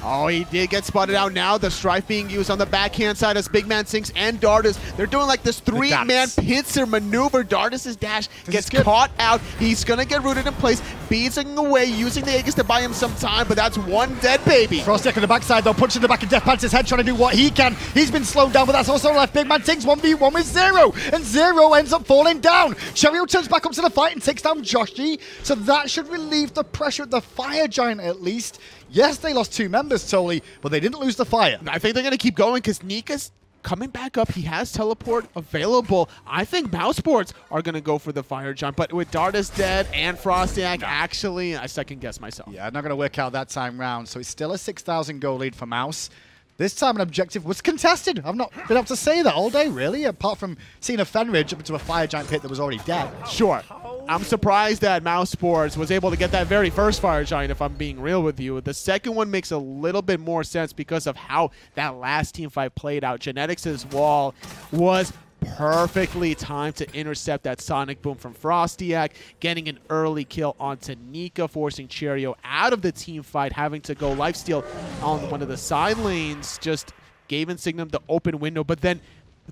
Oh, he did get spotted out now. The strife being used on the backhand side as BigManTingz and Dardez. They're doing like this three-man pincer maneuver. Dardez's dash gets caught out. He's going to get rooted in place, beating away, using the Aegis to buy him some time, but that's one dead baby. FrostiaK on the backside, though, punching the back of Deathpanter's head, trying to do what he can. He's been slowed down, but that's also left BigManTingz 1v1 with Zearoe, and Zearoe ends up falling down. Cherryo turns back up to the fight and takes down Joshy, so that should relieve the pressure at the Fire Giant at least. Yes, they lost 2 members, Tolly, but they didn't lose the fire. I think they're going to keep going because Nika's coming back up. He has teleport available. I think mousesports are going to go for the Fire Giant, but with Dardez dead and FrostiaK, actually, I second guess myself. Yeah, not going to work out that time round, so it's still a 6,000 goal lead for Mouse. This time an objective was contested. I've not been able to say that all day, really, apart from seeing a Fenridge up into a Fire Giant pit that was already dead. Sure. I'm surprised that mousesports was able to get that very first Fire Giant, if I'm being real with you. The second one makes a little bit more sense because of how that last team fight played out. Genetics' wall was perfectly timed to intercept that Sonic Boom from FrostiaK, getting an early kill onto Nika, forcing Cherryo out of the team fight, having to go lifesteal on one of the side lanes, just gave Insignem the open window. But then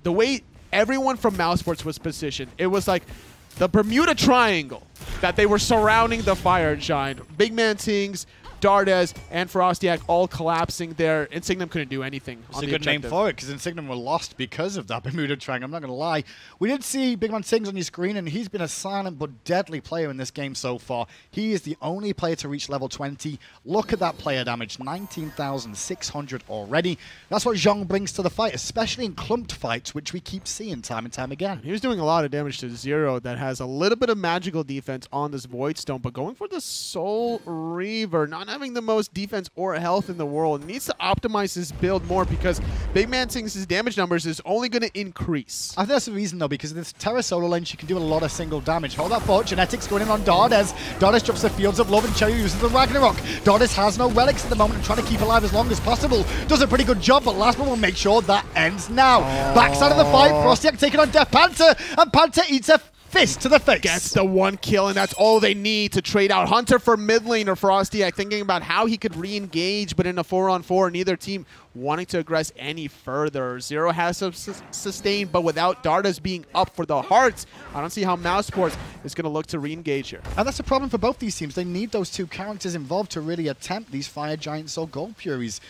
the way everyone from mousesports was positioned, it was like the Bermuda Triangle that they were surrounding the Fire Giant. BigManTingz, Dardez, and FrostiaK all collapsing there. Insignem couldn't do anything. It's a good name for it, because Insignem were lost because of that Bermuda Triangle. I'm not going to lie. We did see BigManTingz on your screen, and he's been a silent but deadly player in this game so far. He is the only player to reach level 20. Look at that player damage, 19,600 already. That's what Zhong brings to the fight, especially in clumped fights, which we keep seeing time and time again. He was doing a lot of damage to Zearoe that has a little bit of magical defense on this Void Stone, but going for the Soul Reaver, not having the most defense or health in the world, needs to optimize his build more because BigManTingz's damage numbers is only going to increase. I think that's the reason, though, because in this Terra solo lane, she can do a lot of single damage. Hold that thought. Genetics going in on Dardez. Dardez drops the Fields of Love, and Cherryo uses the Ragnarok. Dardez has no relics at the moment and trying to keep alive as long as possible. Does a pretty good job, but LASBRA will make sure that ends now. Backside of the fight, FrostiaK taking on Deathpanter, and Panther eats a fist to the face. Gets the one kill, and that's all they need to trade out Hunter for mid lane or FrostiaK, thinking about how he could re-engage, but in a 4-on-4, neither team wanting to aggress any further. Zearoe has some sustain, but without Dardez being up for the hearts, I don't see how mousesports is going to look to re-engage here. And that's a problem for both these teams. They need those 2 characters involved to really attempt these Fire Giants or Gold Furies.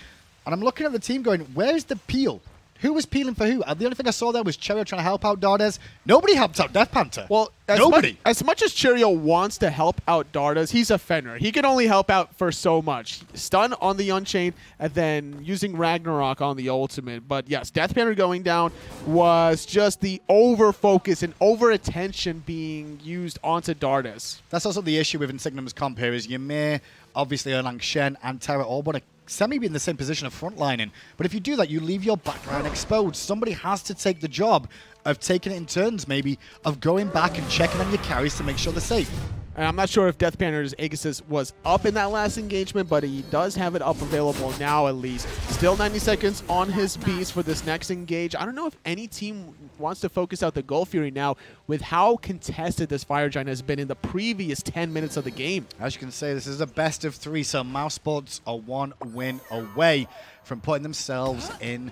And I'm looking at the team going, where's the peel? Who was peeling for who? The only thing I saw there was Cherryo trying to help out Dardez. Nobody helped out Deathpanter. Well, as much as Cherryo wants to help out Dardez, he's a Fenrir. He can only help out for so much. Stun on the Unchained, and then using Ragnarok on the ultimate. But yes, Deathpanter going down was just the over-focus and over-attention being used onto Dardez. That's also the issue with Insignem's comp here, is Ymir, obviously Erlang Shen, and Terra all want to semi be in the same position of frontlining. But if you do that, you leave your backline exposed. Somebody has to take the job of taking it in turns, maybe, of going back and checking on your carries to make sure they're safe. And I'm not sure if Deathpanter's Aegis was up in that last engagement, but he does have it up available now at least. Still 90 seconds on his beast for this next engage. I don't know if any team wants to focus out the Gold Fury now with how contested this Fire Giant has been in the previous 10 minutes of the game. As you can see, this is a best of 3, so mousesports are 1 win away from putting themselves in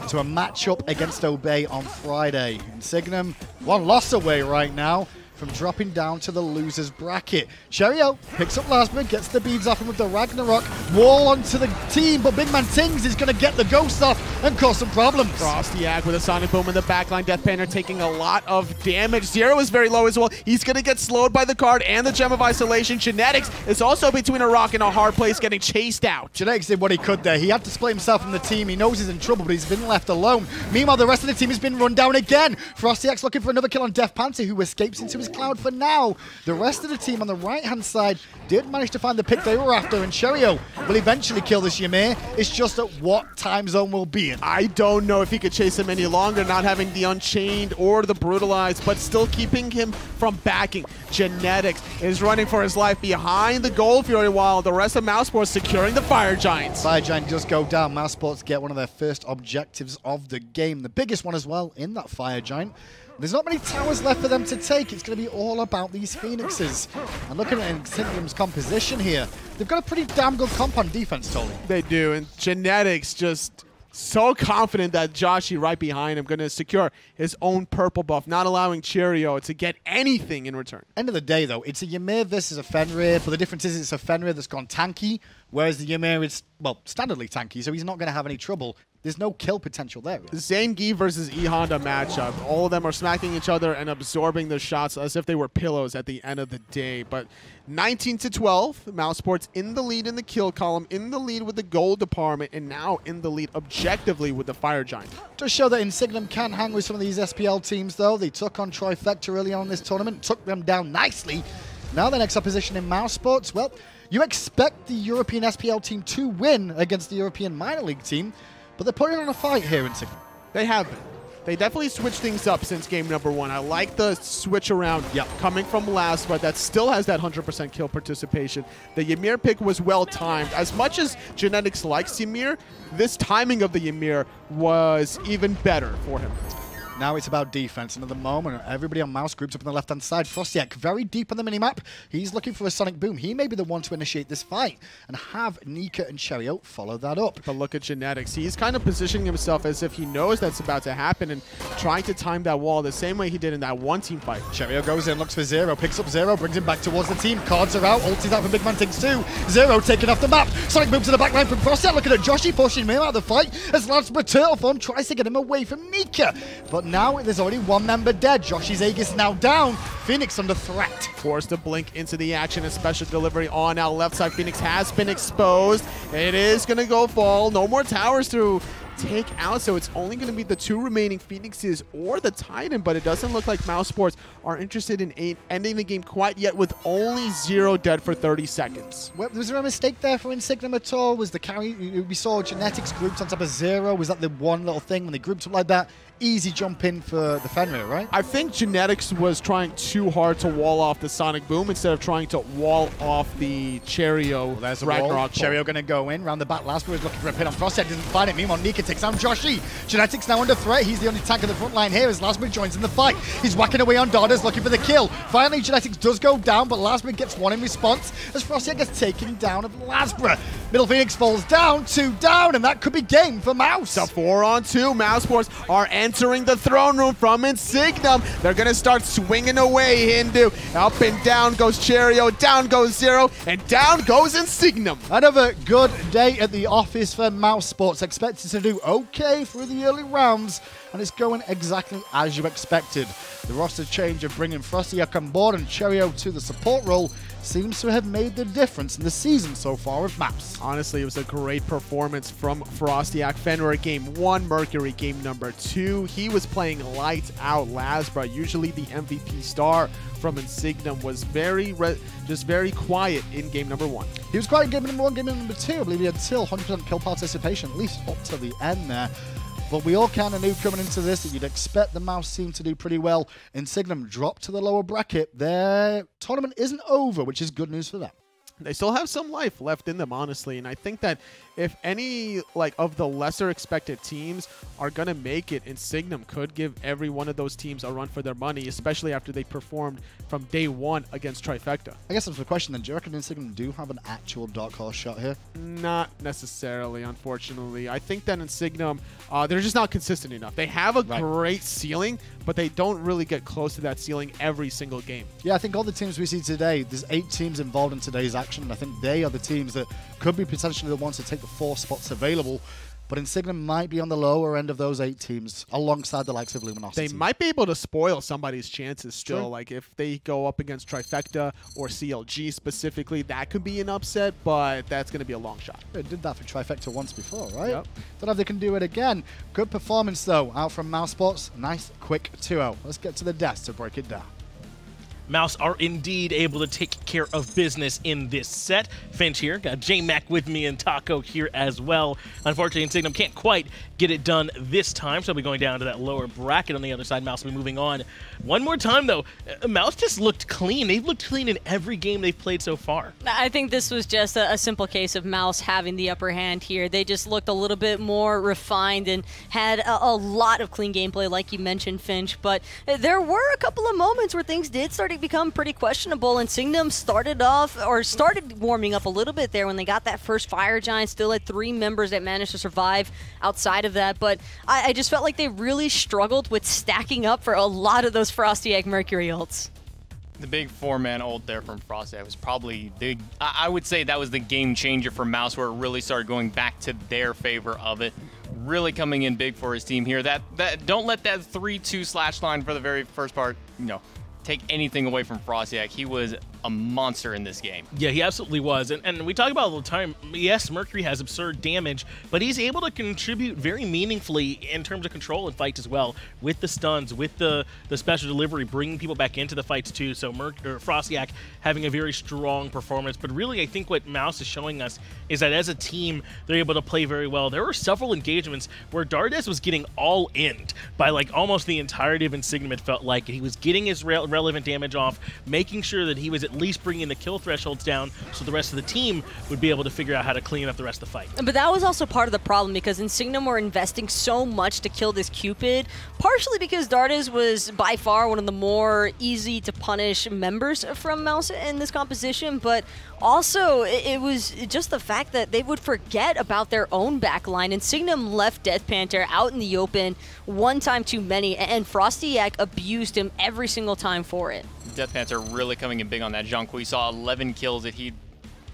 to a matchup against Obey on Friday. Insignem 1 loss away right now from dropping down to the loser's bracket. Cherryo picks up LASBRA, gets the beads off him with the Ragnarok, wall onto the team, but BigManTingz is going to get the ghost off and cause some problems. FrostiaK with a Sonic Boom in the backline. Deathpanter taking a lot of damage. Zearoe is very low as well. He's going to get slowed by the card and the Gem of Isolation. Genetics is also between a rock and a hard place, getting chased out. Genetics did what he could there. He had to split himself from the team. He knows he's in trouble, but he's been left alone. Meanwhile, the rest of the team has been run down again. FrostiaK's looking for another kill on Deathpanter, who escapes into his cloud for now. The rest of the team on the right-hand side did manage to find the pick they were after, and Cherryo will eventually kill this Ymir. It's just at what time zone will be in. I don't know if he could chase him any longer, not having the Unchained or the Brutalized, but still keeping him from backing. Genetics is running for his life behind the Gold Fury, while the rest of mousesports securing the Fire Giants. Fire Giant does go down. mousesports get one of their first objectives of the game, the biggest one as well in that Fire Giant. There's not many towers left for them to take. It's going to be all about these Phoenixes. And looking at Insignem's composition here, they've got a pretty damn good comp on defense, Tolly. They do, and Genetics just so confident that Joshy right behind him going to secure his own purple buff, not allowing Cherryo to get anything in return. End of the day, though, it's a Ymir versus a Fenrir, but the difference is it's a Fenrir that's gone tanky, whereas the Ymir is, well, standardly tanky, so he's not going to have any trouble. There's no kill potential there. Zangief versus E-Honda matchup. All of them are smacking each other and absorbing the shots as if they were pillows at the end of the day. But 19-12, mousesports in the lead in the kill column, in the lead with the gold department, and now in the lead objectively with the Fire Giant. To show that Insignem can hang with some of these SPL teams, though, they took on Trifecta early on in this tournament, took them down nicely. Now the next opposition in mousesports, well, you expect the European SPL team to win against the European minor league team, but they're putting on a fight here in Insignem. They have been. They definitely switched things up since game number 1. I like the switch around coming from LASBRA that still has that 100% kill participation. The Ymir pick was well timed. As much as Genetics likes Ymir, this timing of the Ymir was even better for him. Now it's about defense, and at the moment, everybody on mouse groups up on the left-hand side. FrostiaK very deep on the minimap. He's looking for a Sonic Boom. He may be the one to initiate this fight and have Nika and Cherryo follow that up. But look at Genetics. He's kind of positioning himself as if he knows that's about to happen and trying to time that wall the same way he did in that one-team fight. Cherryo goes in, looks for Zearoe, picks up Zearoe, brings him back towards the team. Cards are out, ulti's out for BigManTingz too. Zearoe taken off the map. Sonic Boom to the backline from FrostiaK. Looking at Joshy pushing him out of the fight as LASBRA Turtle Form tries to get him away from Nika. But now there's already one member dead. Joshy's Aegis now down. Phoenix under threat. Forced to blink into the action. A special delivery on our left side. Phoenix has been exposed. It is going to go fall. No more towers to take out, so it's only going to be the 2 remaining Phoenixes or the Titan, but it doesn't look like mousesports are interested in ending the game quite yet with only Zearoe dead for 30 seconds. Was there a mistake there for Insignem at all? Was the carry, we saw Genetics grouped on top of Zearoe, was that the one little thing when they grouped up like that? Easy jump in for the Fenrir, right? I think Genetics was trying too hard to wall off the Sonic Boom instead of trying to wall off the Cherryo. Well, there's a Ragnarok. Cherryo going to go in, round the back. LASBRA is looking for a pin on FrostiaK, doesn't find it. Meanwhile, Nika takes down Joshy. Genetics now under threat. He's the only tank on the front line here as LASBRA joins in the fight. He's whacking away on Dardez, looking for the kill. Finally, Genetics does go down, but LASBRA gets one in response as FrostiaK gets taken down of LASBRA. Middle Phoenix falls down, 2 down, and that could be game for Mouse. The 4-on-2. mousesports are entering the throne room from Insignem. They're going to start swinging away, Hindu. Up and down goes Cherryo, down goes Zearoe, and down goes Insignem. Another good day at the office for mousesports. Expected to do okay through the early rounds, and it's going exactly as you expected. The roster change of bringing FrostiaK on board and Cherryo to the support role seems to have made the difference in the season so far with Maps. Honestly, it was a great performance from FrostiaK. Fenrir game 1, Mercury game number 2. He was playing lights out. LASBRA, usually the MVP star from Insignem, was just very quiet in game number 1. He was quiet in game number 1, game number 2. I believe he had still 100% kill participation, at least up to the end there. But we all kind of knew coming into this that you'd expect the Mouse team to do pretty well. Insignem dropped to the lower bracket. Their tournament isn't over, which is good news for them. They still have some life left in them, honestly, and I think that if any of the lesser expected teams are going to make it, Insignem could give every one of those teams a run for their money, especially after they performed from day 1 against Trifecta. I guess that's the question then. Do you reckon Insignem do have an actual dark horse shot here? Not necessarily, unfortunately. I think that Insignem, they're just not consistent enough. They have a great ceiling, but they don't really get close to that ceiling every single game. Yeah, I think all the teams we see today, there's 8 teams involved in today's action, and I think they are the teams that could be potentially the ones to take the 4 spots available. But Insignem might be on the lower end of those 8 teams alongside the likes of Luminosity. They might be able to spoil somebody's chances still. True. Like if they go up against Trifecta or CLG specifically, that could be an upset, but that's going to be a long shot. They did that for Trifecta once before, right? Yep. Don't know if they can do it again. Good performance, though, out from mousesports. Nice, quick 2-0. Let's get to the desk to break it down. Mouse are indeed able to take care of business in this set. Finch here, got J-Mac with me and Taco here as well. Unfortunately, Insignem can't quite get it done this time, so we'll be going down to that lower bracket on the other side. Mouse will be moving on. One more time, though, Mouse just looked clean. They've looked clean in every game they've played so far. I think this was just a simple case of Mouse having the upper hand here. They just looked a little bit more refined and had a lot of clean gameplay, like you mentioned, Finch. But there were a couple of moments where things did start to become pretty questionable. Insignem started warming up a little bit there when they got that first Fire Giant. Still had 3 members that managed to survive outside of that, but I just felt like they really struggled with stacking up for a lot of those FrostiaK Mercury ults. The big 4-man ult there from FrostiaK was probably I would say that was the game changer for Mouse, where it really started going back to their favor of it. Really coming in big for his team here. Don't let that 3-2 slash line for the very first part, take anything away from FrostiaK. He was a monster in this game. Yeah, he absolutely was. And we talk about it all the time. Yes, Mercury has absurd damage, but he's able to contribute very meaningfully in terms of control in fights as well, with the stuns, with the special delivery, bringing people back into the fights too. So FrostiaK having a very strong performance. But really, I think what Mouse is showing us is that as a team, they're able to play very well. There were several engagements where Dardez was getting all in by almost the entirety of Insignem, it felt like. He was getting his relevant damage off, making sure that he was at least bringing the kill thresholds down so the rest of the team would be able to figure out how to clean up the rest of the fight. But that was also part of the problem, because Insignem were investing so much to kill this Cupid, partially because Dardez was by far one of the more easy to punish members from Mouse in this composition, but also it was just the fact that they would forget about their own backline. Insignem left Deathpanter out in the open one time too many, and FrostiaK abused him every single time for it. Deathpanter really coming in big on that junk. We saw 11 kills that he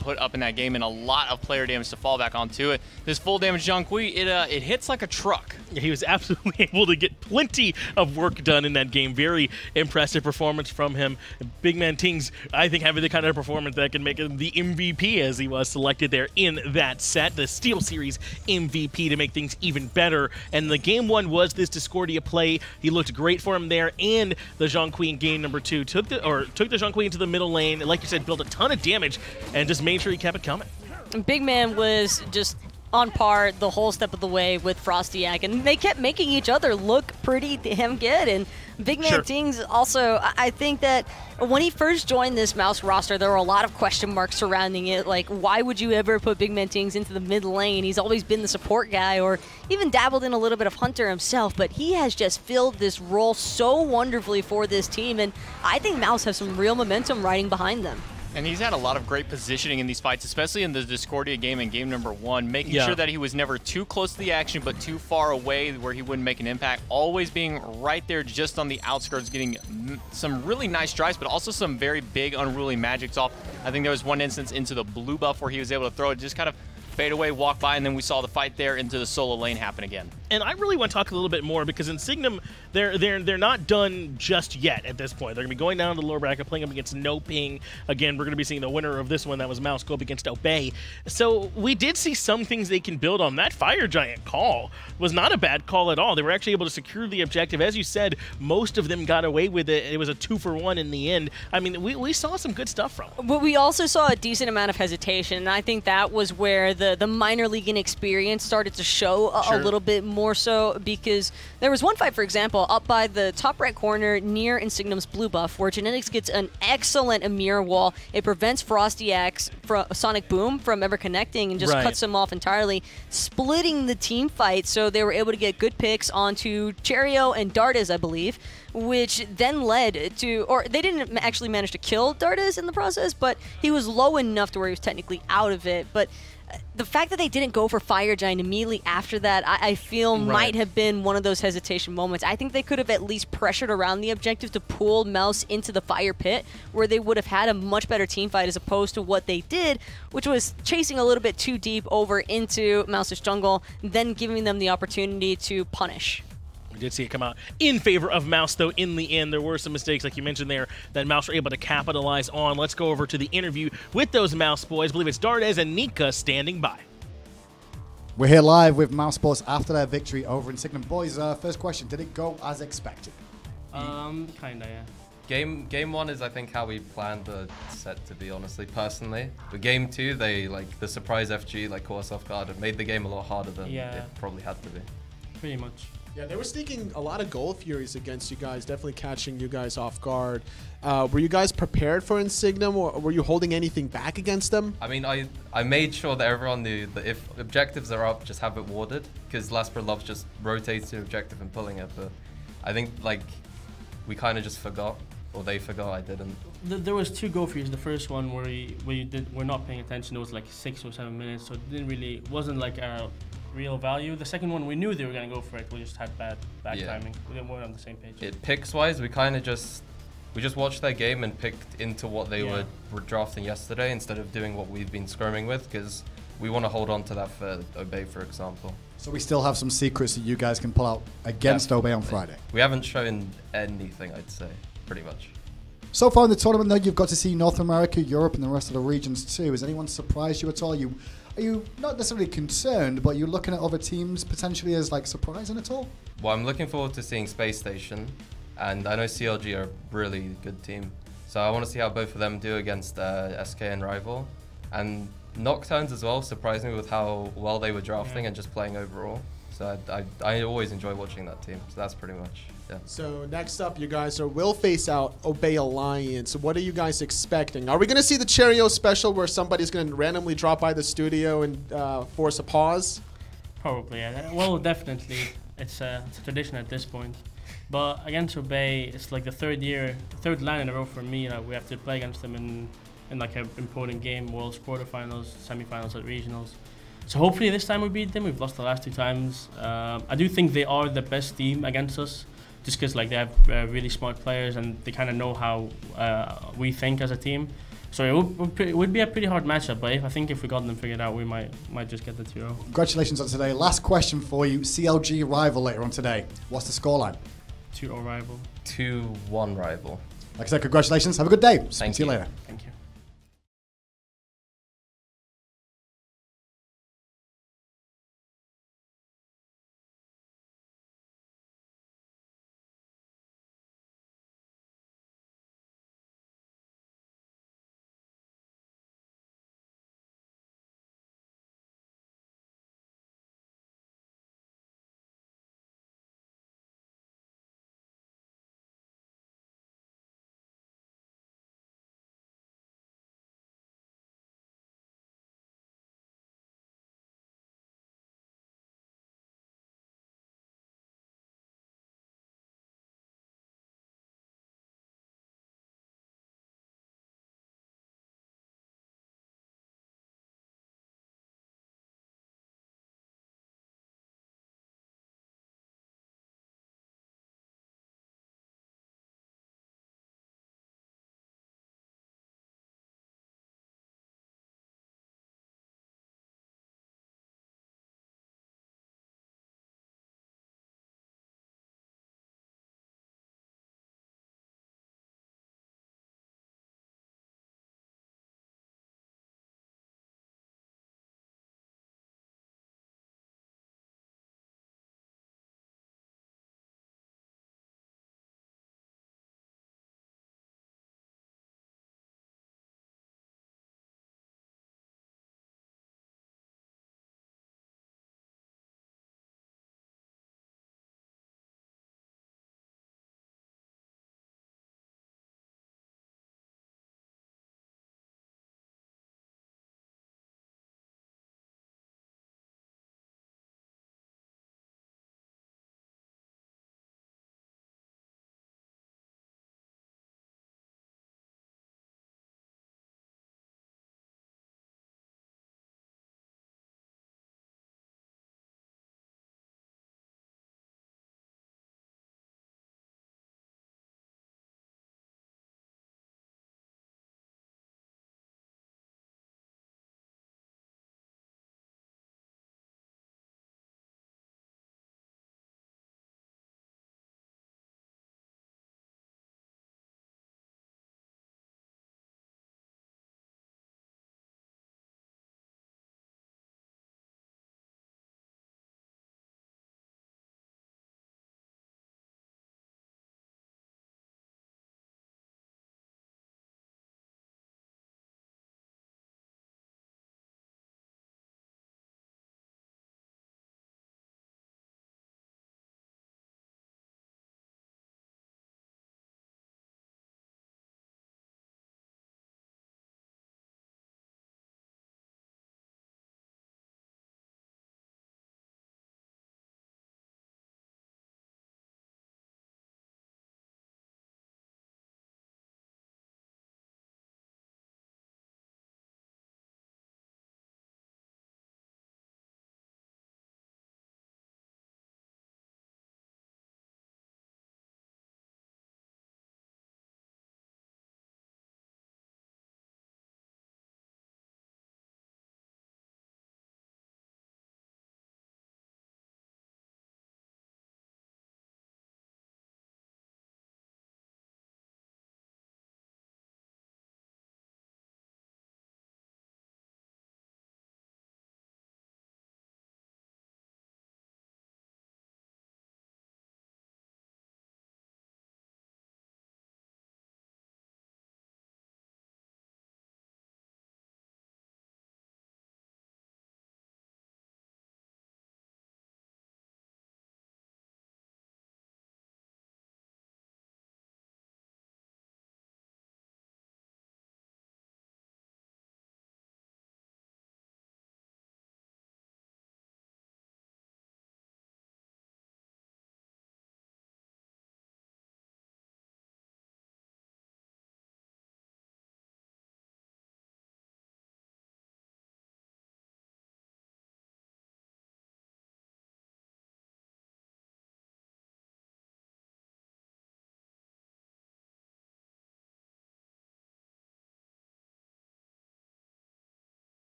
put up in that game and a lot of player damage to fall back onto it. This full damage Junqui, it hits like a truck. Yeah, he was absolutely able to get plenty of work done in that game. Very impressive performance from him. BigManTingz, I think, having the kind of performance that can make him the MVP, as he was selected there in that set, the Steel Series MVP, to make things even better. And the game 1 was this Discordia play. He looked great for him there, and the Junqui in game number 2 took the Junqui into the middle lane, and like you said, built a ton of damage and just made sure he kept it coming. Big Man was just on par the whole step of the way with FrostiaK, and they kept making each other look pretty damn good. And BigManTingz also, I think that when he first joined this Mouse roster, there were a lot of question marks surrounding it, like why would you ever put BigManTingz into the mid lane? He's always been the support guy, or even dabbled in a little bit of Hunter himself, but he has just filled this role so wonderfully for this team, and I think Mouse has some real momentum riding behind them. And he's had a lot of great positioning in these fights, especially in the Discordia game in game number 1, making sure that he was never too close to the action but too far away where he wouldn't make an impact, always being right there just on the outskirts, getting some really nice drives, but also some very big unruly magics off. I think there was one instance into the blue buff where he was able to throw it, just kind of fade away, walk by, and then we saw the fight there into the solo lane happen again. And I really want to talk a little bit more because Insignem, they're not done just yet at this point. They're going to be going down to the lower bracket, playing up against No Ping. Again, we're going to be seeing the winner of this one. That was Mouse go up against Obey. So we did see some things they can build on. That Fire Giant call was not a bad call at all. They were actually able to secure the objective. As you said, most of them got away with it. It was a 2-for-1 in the end. I mean, we saw some good stuff from them. But we also saw a decent amount of hesitation, and I think that was where the minor league inexperience started to show a little bit more so, because there was one fight, for example, up by the top right corner near Insignem's blue buff, where Genetics gets an excellent Amir wall. It prevents FrostiaK from Sonic Boom from ever connecting and just cuts him off entirely, splitting the team fight, so they were able to get good picks onto Cherryo and Dardez, I believe, which then led to, or they didn't actually manage to kill Dardez in the process, but he was low enough to where he was technically out of it. But the fact that they didn't go for Fire Giant immediately after that, I feel might have been one of those hesitation moments. I think they could have at least pressured around the objective to pull Mouse into the fire pit, where they would have had a much better team fight as opposed to what they did, which was chasing a little bit too deep over into Mouse's jungle, then giving them the opportunity to punish. We did see it come out in favor of Mouse, though, in the end. There were some mistakes, like you mentioned there, that Mouse were able to capitalize on. Let's go over to the interview with those Mouse boys. I believe it's Dardez and Nika standing by. We're here live with mousesports after their victory over Insignem. Boys, first question, did it go as expected? Kinda, yeah. Game 1 is, I think, how we planned the set, to be honestly, personally. But game 2, they, like, the surprise FG, like, caught us off guard. It made the game a lot harder than it probably had to be. Pretty much. Yeah, they were sneaking a lot of goal furies against you guys, definitely catching you guys off guard. Were you guys prepared for Insignem, or were you holding anything back against them? I mean, I made sure that everyone knew that if objectives are up, just have it warded, because LASBRA loves just rotating the objective and pulling it. But I think, like, we kind of just forgot, or they forgot. I didn't. There was 2 go furies. The first one where we're not paying attention. It was like 6 or 7 minutes, so it wasn't like a real value. The second one, we knew they were going to go for it. We just had bad timing. We weren't on the same page. Picks wise, we kind of just watched their game and picked into what they were drafting yesterday instead of doing what we've been skirming with, because we want to hold on to that for Obey, for example. So we still have some secrets that you guys can pull out against Obey on Friday. We haven't shown anything, I'd say, pretty much. So far in the tournament, though, you've got to see North America, Europe, and the rest of the regions too. Has anyone surprised you at all? Are you not necessarily concerned, but you're looking at other teams potentially as like surprising at all? Well, I'm looking forward to seeing Space Station, and I know CLG are a really good team. So I want to see how both of them do against SK and Rival. And Nocturnes as well, surprised me with how well they were drafting and just playing overall. So I always enjoy watching that team. So that's pretty much, yeah. So next up, you guys will face out Obey Alliance. What are you guys expecting? Are we going to see the Cherryo special where somebody's going to randomly drop by the studio and force a pause? Probably, yeah. Well, definitely. It's a tradition at this point. But against Obey, it's like the third line in a row for me. We have to play against them in like an important game, Worlds quarterfinals, semifinals at regionals. So hopefully this time we beat them. We've lost the last 2 times. I do think they are the best team against us, just because like they have really smart players and they kind of know how we think as a team. So it would be a pretty hard matchup, but I think if we got them figured out, we might just get the 2-0. Congratulations on today. Last question for you. CLG Rival later on today. What's the scoreline? 2-0 Rival. 2-1 Rival. Like I said, congratulations. Have a good day. Thank See you later. Thank you.